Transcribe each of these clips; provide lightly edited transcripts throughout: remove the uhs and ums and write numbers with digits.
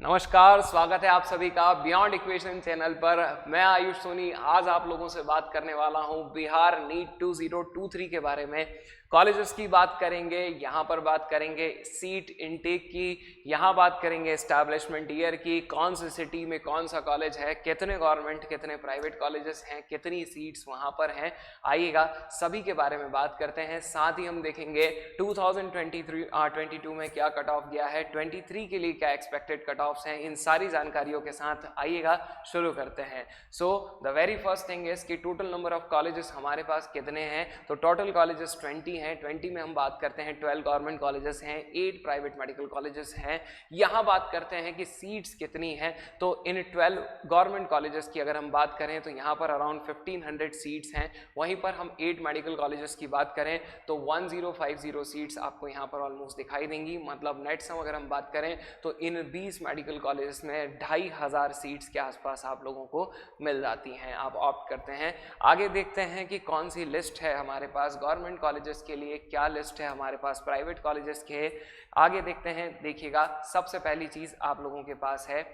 नमस्कार, स्वागत है आप सभी का बियॉन्ड इक्वेशन चैनल पर। मैं आयुष सोनी आज आप लोगों से बात करने वाला हूं बिहार नीट 2023 के बारे में। कॉलेजेस की बात करेंगे, यहाँ पर बात करेंगे सीट इनटेक की, यहाँ बात करेंगे एस्टैब्लिशमेंट ईयर की, कौन सी सिटी में कौन सा कॉलेज है, कितने गवर्नमेंट कितने प्राइवेट कॉलेजेस हैं, कितनी सीट्स वहाँ पर हैं, आइएगा सभी के बारे में बात करते हैं। साथ ही हम देखेंगे 2022 में क्या कट ऑफ गया है, 23 के लिए क्या एक्सपेक्टेड कट ऑफ्स हैं, इन सारी जानकारियों के साथ आइएगा शुरू करते हैं। So the very first thing is कि टोटल नंबर ऑफ कॉलेजेस हमारे पास कितने हैं। तो टोटल कॉलेजेस 20 हैं। 20 में हम बात करते हैं 12 गवर्नमेंट कॉलेजेस हैं, 8 प्राइवेट मेडिकल कॉलेजेस हैं। यहाँ बात करते हैं कि सीट्स कितनी हैं। तो इन 12 गवर्नमेंट कॉलेजेस की अगर हम बात करें तो यहाँ पर अराउंड 1500 सीट्स हैं। वहीं पर हम 8 मेडिकल कॉलेजेस की बात करें तो 1050 सीट्स आपको यहाँ पर ऑलमोस्ट दिखाई देंगी। मतलब नेट सम अगर हम बात करें तो इन 20 मेडिकल कॉलेजेस में 2500 सीट्स के आसपास आप लोगों को मिल जाती हैं, आप ऑप्ट करते हैं। आगे देखते हैं कि कौन सी लिस्ट है हमारे पास गवर्नमेंट कॉलेजेस के लिए, क्या लिस्ट है हमारे पास प्राइवेट कॉलेजेस के। आगे देखते हैं, देखिएगा सबसे पहली चीज आप लोगों के पास है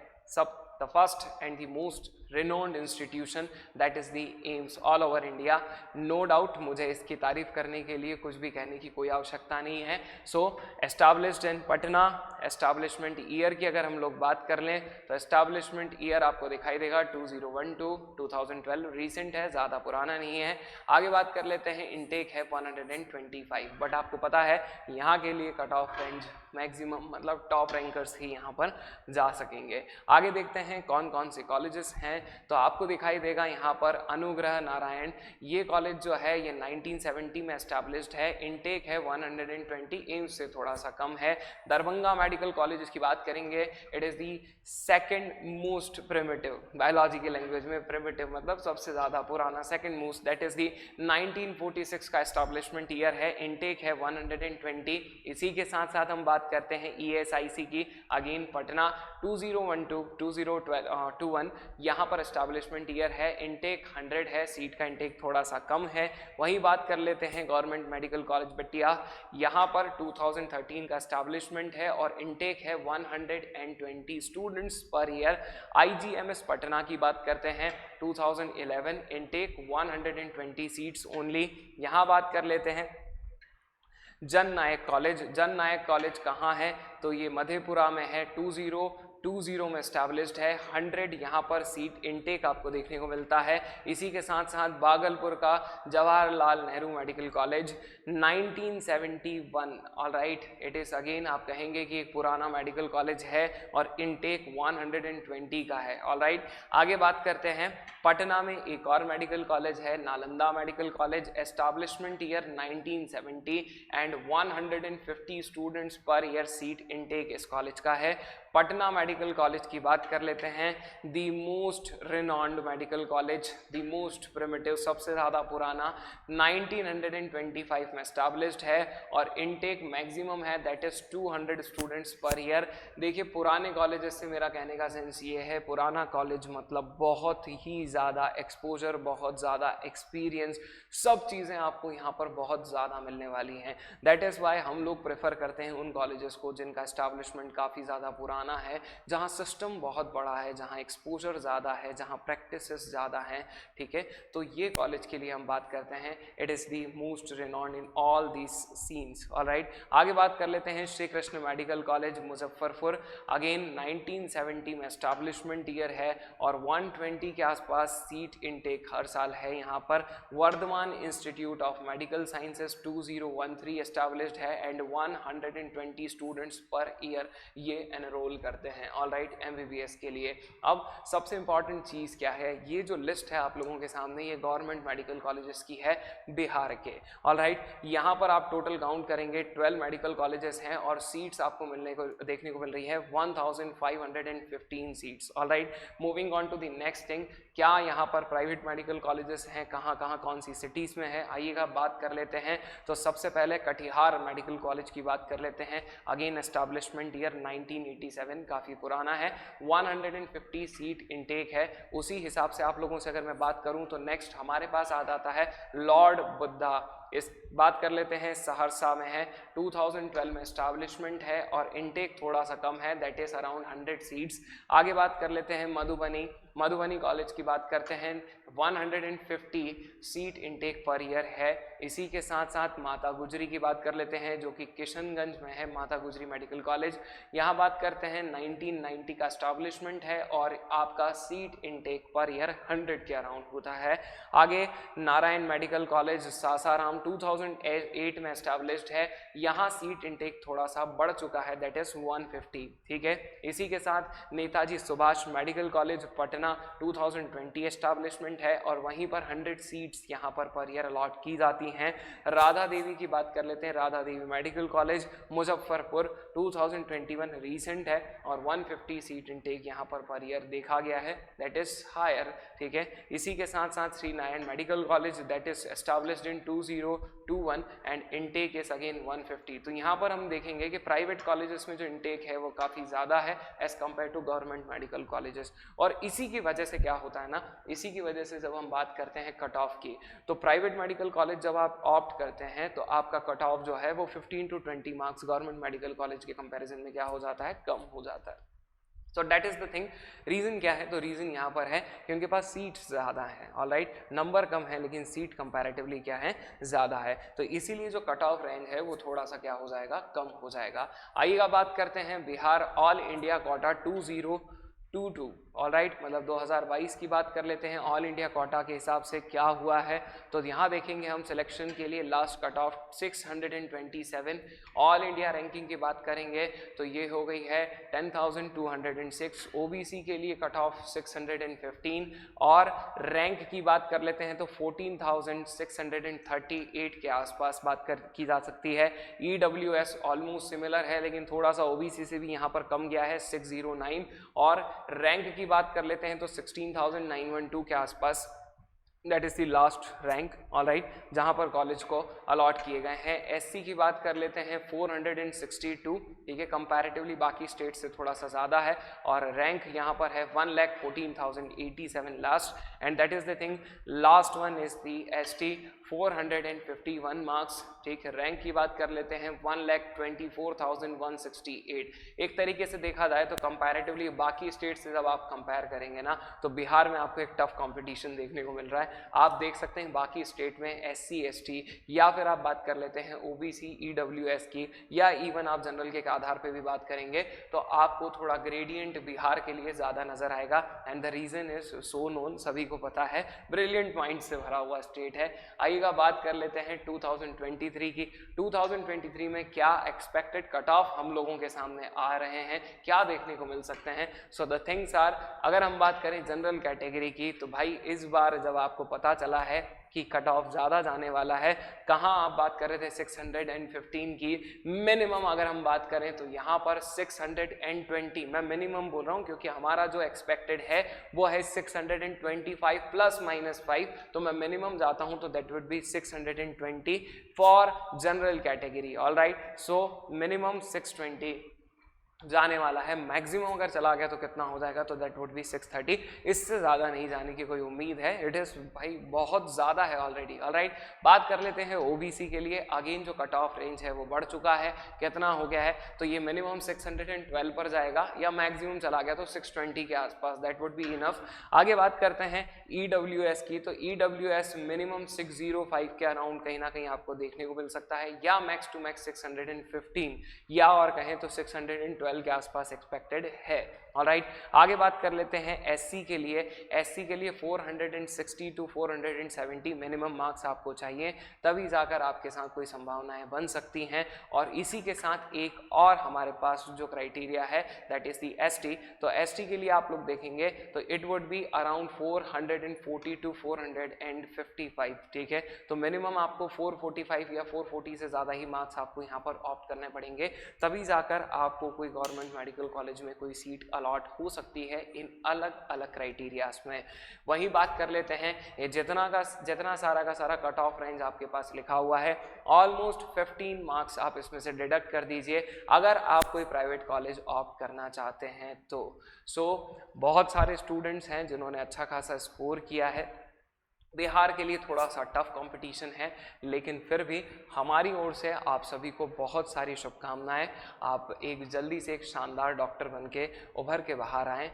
the first and the most renowned institution that is the AIIMS all over India। no doubt मुझे इसकी तारीफ करने के लिए कुछ भी कहने की कोई आवश्यकता नहीं है। so established in Patna. Establishment year की अगर हम लोग बात कर लें तो एस्टैब्लिशमेंट ईयर आपको दिखाई देगा 2012 रिसेंट है, ज़्यादा पुराना नहीं है। आगे बात कर लेते हैं, इनटेक है 125, बट आपको पता है यहाँ के लिए कट ऑफ रेंज मैक्सिमम मतलब टॉप रैंकर्स ही यहाँ पर जा सकेंगे। आगे देखते हैं कौन कौन से कॉलेजेस हैं। तो आपको दिखाई देगा यहाँ पर अनुग्रह नारायण, ये कॉलेज जो है ये 1970 में एस्टैब्लिश्ड है, इनटेक है 120, एम्स से थोड़ा सा कम है। दरभंगा मेडिकल कॉलेज की बात करेंगे, it is the second most primitive, biology की लैंग्वेज में प्रिमिटिव मतलब सबसे ज़्यादा पुराना, second most, that is the 1946 का एस्टैब्लिशमेट ईयर है, इनटेक है 120। इसी के साथ साथ हम बात करते हैं ESIC की, अगेन पटना 2021 यहाँ पर एस्टैब्लिशमेंट ईयर है, इनटेक 100 है, सीट का इनटेक थोड़ा सा कम है। वहीं बात कर लेते हैं गवर्नमेंट मेडिकल कॉलेज बटिया, यहाँ पर 2013 का एस्टैब्लिशमेंट है और इनटेक है 120 students per year. IGMS Patna की बात करते हैं 2011, इनटेक 120 सीट्स ओनली। यहाँ बात कर लेते हैं जन नायक कॉलेज कहाँ है तो ये मधेपुरा में है, 2020 में एस्टैब्लिश्ड है, 100 यहाँ पर सीट इनटेक आपको देखने को मिलता है। इसी के साथ साथ भागलपुर का Jawaharlal Nehru medical college 1971, alright, it is again आप कहेंगे कि एक पुराना मेडिकल कॉलेज है और इनटेक 120 का है, ऑलराइट। आगे बात करते हैं, पटना में एक और मेडिकल कॉलेज है, Nalanda medical college, establishment year 1970 and 150 students per year seat intake इस कॉलेज का है। पटना मेडिकल कॉलेज की बात कर लेते हैं, the most renowned medical college, the most primitive, सबसे ज़्यादा पुराना, 1925 में एस्टैब्लिश्ड है और इनटेक मैक्सिमम है that is 200 students per year. देखिए पुराने कॉलेजेस से मेरा कहने का सेंस ये है, पुराना कॉलेज मतलब बहुत ही ज़्यादा एक्सपोजर, बहुत ज़्यादा एक्सपीरियंस, सब चीज़ें आपको यहाँ पर बहुत ज़्यादा मिलने वाली हैं। दैट इज़ वाई हम लोग प्रेफर करते हैं उन कॉलेजेस को जिनका एस्टैब्लिशमेंट काफ़ी ज़्यादा पुराना है, जहाँ सिस्टम बहुत बड़ा है, जहाँ एक्सपोजर ज़्यादा है, जहाँ प्रैक्टिसेस ज़्यादा हैं, ठीक है। तो ये कॉलेज के लिए हम बात करते हैं, it is the most renowned in all these scenes, alright. आगे बात कर लेते हैं Shri Krishna medical college Muzaffarpur, again 1970 में एस्टैब्लिशमेंट ईयर है और 120 के आसपास सीट इनटेक हर साल है यहाँ पर। Vardhman institute of medical sciences 2013 established है एंड 120 स्टूडेंट्स पर ईयर ये एनरोल करते हैं, ऑलराइट, MBBS के लिए। अब सबसे इंपॉर्टेंट चीज़ क्या है, ये जो लिस्ट है आप लोगों के सामने, ये गवर्नमेंट मेडिकल कॉलेजेस की है बिहार के, ऑलराइट। यहाँ पर आप टोटल काउंट करेंगे 12 मेडिकल कॉलेजेस हैं और सीट्स आपको देखने को मिल रही है 1515 seats, alright. Moving on to the next thing, क्या यहाँ पर प्राइवेट मेडिकल कॉलेजेस हैं, कहाँ कहाँ कौन सी सिटीज़ में है, आइएगा बात कर लेते हैं। तो सबसे पहले कटिहार मेडिकल कॉलेज की बात कर लेते हैं, अगेन एस्टैब्लिशमेंट ईयर 1987, काफ़ी पुराना है, 150 सीट इनटेक है। उसी हिसाब से आप लोगों से अगर मैं बात करूं तो नेक्स्ट हमारे पास आ जाता है लॉर्ड बुद्धा इस बात कर लेते हैं सहरसा में है, 2012 में एस्टैब्लिशमेंट है और इनटेक थोड़ा सा कम है, दैट इज अराउंड 100 सीट्स। आगे बात कर लेते हैं मधुबनी कॉलेज की बात करते हैं, 150 सीट इनटेक पर ईयर है। इसी के साथ साथ माता गुजरी की बात कर लेते हैं जो कि किशनगंज में है, माता गुजरी मेडिकल कॉलेज। यहाँ बात करते हैं 1990 का एस्टैब्लिशमेंट है और आपका सीट इनटेक पर ईयर 100 के अराउंड होता है। आगे नारायण मेडिकल कॉलेज सासाराम 2008 में एस्टैब्लिश्ड है, यहाँ सीट इनटेक थोड़ा सा बढ़ चुका है, दैट इज 150। ठीक है, इसी के साथ Netaji Subhash medical college Patna 2020 establishment है और वहीं पर 100 सीट्स यहाँ पर ईयर अलॉट की जाती हैं। राधा देवी की बात कर लेते हैं, Radha Devi medical college Muzaffarpur 2021 recent है और 150 सीट इनटेक यहाँ पर ईयर देखा गया है, दैट इज हायर। ठीक है, इसी के साथ साथ Shri Narayan medical college that is established in 2021 and intake is again 150। तो यहाँ पर हम देखेंगे कि प्राइवेट कॉलेजेस में जो इनटेक है वो काफ़ी ज़्यादा है as compared to government medical colleges. और इसी की वजह से क्या होता है ना, इसी की वजह से जब हम बात करते हैं कट ऑफ की, तो प्राइवेट मेडिकल कॉलेज जब आप ऑप्ट करते हैं तो आपका कट ऑफ जो है वो 15 to 20 marks government medical college के कंपैरिजन में क्या हो जाता है, कम हो जाता है। So that is the thing. Reason क्या है, तो रीज़न यहाँ पर है कि उनके पास सीट्स ज़्यादा है, ऑलराइट, नंबर कम है लेकिन सीट कंपैरेटिवली क्या है, ज़्यादा है, तो इसीलिए जो कट ऑफ रेंज है वो थोड़ा सा क्या हो जाएगा, कम हो जाएगा। आइएगा बात करते हैं Bihar all India quota 2022, alright, मतलब 2022 की बात कर लेते हैं ऑल इंडिया कोटा के हिसाब से क्या हुआ है। तो यहाँ देखेंगे हम सिलेक्शन के लिए last cut off 627, all India ranking की बात करेंगे तो ये हो गई है 10,206, ओबीसी के लिए कट ऑफ 615 और रैंक की बात कर लेते हैं तो 14,638 के आसपास बात की जा सकती है। ईडब्ल्यूएस ऑलमोस्ट सिमिलर है लेकिन थोड़ा सा ओबीसी से भी यहाँ पर कम गया है 609 और रैंक की बात कर लेते हैं तो 16,912 के आसपास, that is the last rank, alright, जहां पर कॉलेज को अलॉट किए गए हैं। एससी की बात कर लेते हैं 462, ठीक है, कंपैरेटिवली बाकी स्टेट से थोड़ा सा ज़्यादा है और रैंक यहाँ पर है 1,14,087 last and that is the thing. Last one is the ST 451 marks, ठीक है। रैंक की बात कर लेते हैं 1,24,168। एक तरीके से देखा जाए तो कंपैरेटिवली बाकी स्टेट से जब आप कंपेयर करेंगे ना तो बिहार में आपको एक टफ कंपटीशन देखने को मिल रहा है। आप देख सकते हैं बाकी स्टेट में एससी एसटी या फिर आप बात कर लेते हैं ओबीसी ईडब्ल्यूएस की या इवन आप जनरल के आधार पे भी बात करेंगे तो आपको थोड़ा ग्रेडियंट बिहार के लिए ज़्यादा नजर आएगा and the reason is so known, सभी को पता है, ब्रिलियंट माइंड से भरा हुआ स्टेट है। आइएगा बात कर लेते हैं 2023 की। 2023 में क्या एक्सपेक्टेड कट ऑफ हम लोगों के सामने आ रहे हैं, क्या देखने को मिल सकते हैं। सो द थिंग्स आर, अगर हम बात करें जनरल कैटेगरी की तो भाई इस बार जब आपको पता चला है कि कट ऑफ ज़्यादा जाने वाला है, कहाँ आप बात कर रहे थे 615 की, मिनिमम अगर हम बात करें तो यहाँ पर 620, मैं मिनिमम बोल रहा हूँ क्योंकि हमारा जो एक्सपेक्टेड है वो है 625 प्लस माइनस 5, तो मैं मिनिमम जाता हूँ तो that would be 620 for general category, alright. So minimum 620 जाने वाला है, मैक्सिमम अगर चला गया तो कितना हो जाएगा, तो दैट वुड बी 630, इससे ज़्यादा नहीं जाने की कोई उम्मीद है। इट इज़ भाई बहुत ज़्यादा है ऑलरेडी, ऑलराइट। बात कर लेते हैं ओबीसी के लिए, अगेन जो कट ऑफ रेंज है वो बढ़ चुका है, कितना हो गया है, तो ये मिनिमम 612 पर जाएगा या मैक्सिमम चला गया तो 620 के आसपास, दैट वुड बी इनफ। आगे बात करते हैं ईडब्ल्यूएस की, तो ईडब्ल्यूएस मिनिमम 605 के अराउंड कहीं ना कहीं आपको देखने को मिल सकता है या मैक्स टू मैक्स 615 या और कहें तो 612 के आसपास एक्सपेक्टेड है, ऑलराइट। आगे बात कर लेते हैं एससी के लिए। एससी के लिए 460 टू 470 मिनिमम मार्क्स आपको चाहिए, तभी जाकर आपके साथ कोई संभावनाएं बन सकती हैं। और इसी के साथ एक और हमारे पास जो क्राइटेरिया है दैट इज दी एसटी, तो एसटी के लिए आप लोग देखेंगे तो it would be around 440 to 455, ठीक है। तो मिनिमम आपको 445 या 440 से ज़्यादा ही मार्क्स आपको यहाँ पर ऑप्ट करने पड़ेंगे, तभी जाकर आपको कोई गवर्नमेंट मेडिकल कॉलेज में कोई सीट अलॉट हो सकती है इन अलग अलग क्राइटेरियाज में। वहीं बात कर लेते हैं ये जितना सारा का सारा कट ऑफ रेंज आपके पास लिखा हुआ है, ऑलमोस्ट 15 मार्क्स आप इसमें से डिडक्ट कर दीजिए अगर आप कोई प्राइवेट कॉलेज ऑप्ट करना चाहते हैं तो। सो बहुत सारे स्टूडेंट्स हैं जिन्होंने अच्छा खासा स्कोर किया है बिहार के लिए थोड़ा सा टफ कंपटीशन है, लेकिन फिर भी हमारी ओर से आप सभी को बहुत सारी शुभकामनाएं। आप एक जल्दी से एक शानदार डॉक्टर बन के उभर के बाहर आएँ।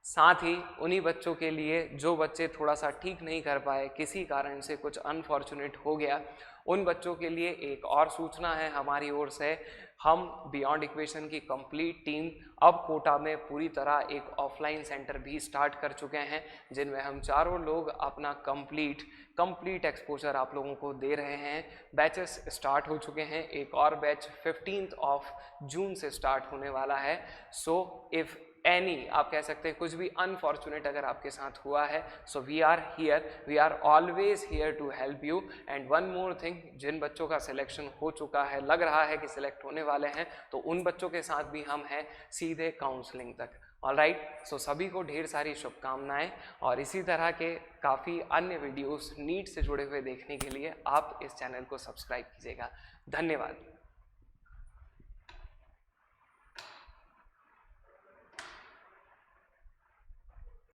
साथ ही उन्हीं बच्चों के लिए जो बच्चे थोड़ा सा ठीक नहीं कर पाए, किसी कारण से कुछ अनफॉर्चुनेट हो गया, उन बच्चों के लिए एक और सूचना है हमारी ओर से। हम बियॉन्ड इक्वेशन की कंप्लीट टीम अब कोटा में पूरी तरह एक ऑफलाइन सेंटर भी स्टार्ट कर चुके हैं, जिनमें हम चारों लोग अपना कंप्लीट एक्सपोजर आप लोगों को दे रहे हैं। बैचेस स्टार्ट हो चुके हैं, एक और बैच 15 जून से स्टार्ट होने वाला है। सो इफ़ एनी, आप कह सकते हैं कुछ भी अनफॉर्चुनेट अगर आपके साथ हुआ है, so we are always here to help you. And one more thing, जिन बच्चों का सिलेक्शन हो चुका है, लग रहा है कि सिलेक्ट होने वाले हैं, तो उन बच्चों के साथ भी हम हैं सीधे काउंसलिंग तक। ऑलराइट, सो सभी को ढेर सारी शुभकामनाएं, और इसी तरह के काफ़ी अन्य वीडियोस नीट से जुड़े हुए देखने के लिए आप इस चैनल को सब्सक्राइब कीजिएगा। धन्यवाद।